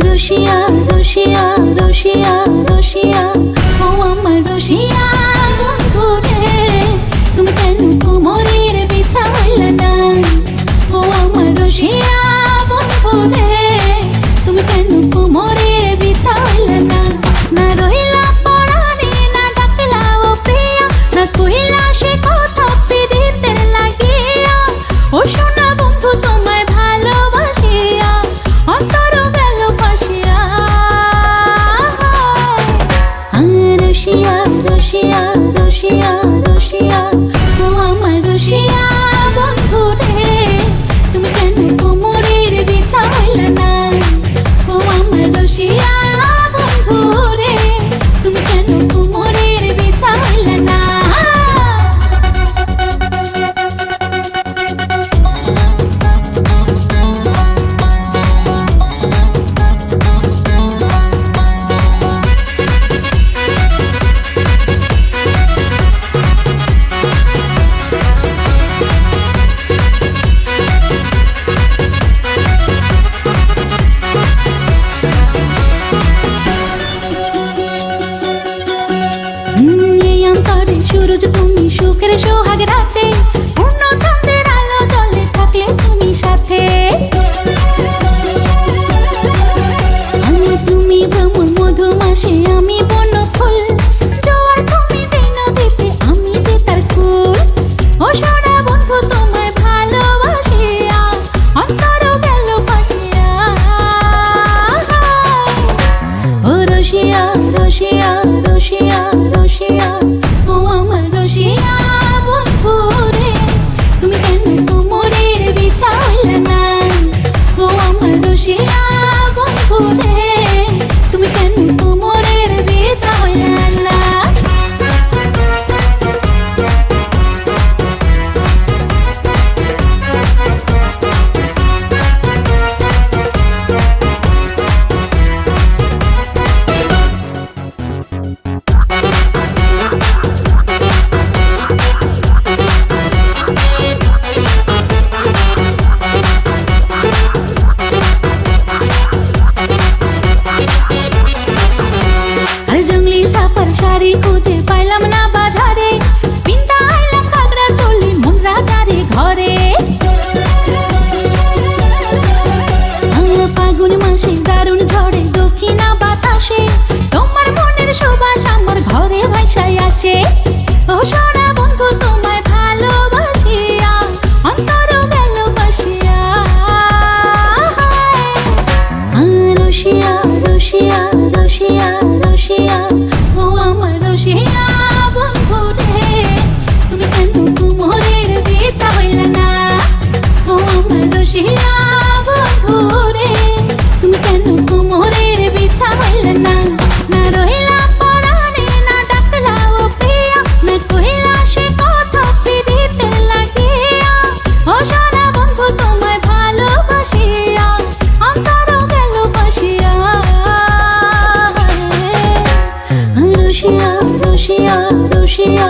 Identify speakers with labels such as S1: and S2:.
S1: রসিয়া রসিয়া রসিয়া রসিয়া ও আমার রসিয়া বন্ধু রে, তুমি কেন কোমরের বিছা হইলা না? ও আমার রসিয়া বন্ধু রে, তুমি কেন কোমরের বিছা হইলা না? না রইলা পরাণে, না ডাকলা ও প্রিয়া, না কইলা সে কথা পিরিতের লাগিয়া। ও সোনা বন্ধু তোমায় ভালোবাসিয়া অন্তর গেল ফাঁসিয়া। রসিয়া রসিয়া রসিয়া রসিয়া ও আমার রসিয়া বন্ধু রে, তুমি কেন কোমরের বিছা হইলা না? ও আমার রসিয়া বন্ধু রে, তুমি কেন কোমরের বিছা হইলা না? সূরজ তুমি সুখের সোহাগ রাতে, পূর্ণ চাঁদের আলো জলে থাকলে তুমি সাথে। তুমি ভ্রমণ মধুমাসে, আমি বন ফুল, জোয়ার তুমি যে নদীতে, আমি যে তার কুল। ও সোনা বন্ধু তোমায় ভালোবাসিয়া অন্তর গেল ফাঁসিয়া। ও রসিয়া রসিয়া রসিয়া রসিয়া ও আমার রসিয়া বন্ধু রে, তুমি কেন কোমরের বিছা হইলা না? ও আমার রসিয়া বন্ধু রে, তুমি কেন কোমরের বিছা হইলা না? শাড়ি খুঁজে পাইলাম না বাজারে, পিন্তা আইলাম ঘাগরা চলি মন রাজারে ঘরে। ফাগুন মাসে দারুণ ঝড়ে দক্ষিণা বাতাসে, তোমার মনের সুবাস আমার ঘরে ভাসায় আসে। ও সোনা বন্ধু তোমায় ভালোবাসিয়া অন্তর গেল ফাঁসিয়া। রসিয়া রসিয়া রসিয়া রসিয়া ও আমার রসিয়া বন্ধু রে, তুমি কেন কোমরের বিছা হইলা না? ও আমার রসিয়া বন্ধু রে, তুমি কেন কোমরের বিছা হইলা না? না রইলা পরাণে, না ডাকলা ও প্রিয়া, না কইলা সে কথা পিরিতের লাগিয়া। ও সোনা বন্ধু তোমায় ভালোবাসিয়া অন্তর গেল ফাঁসিয়া। রসিয়া রসিয়া রসিয়া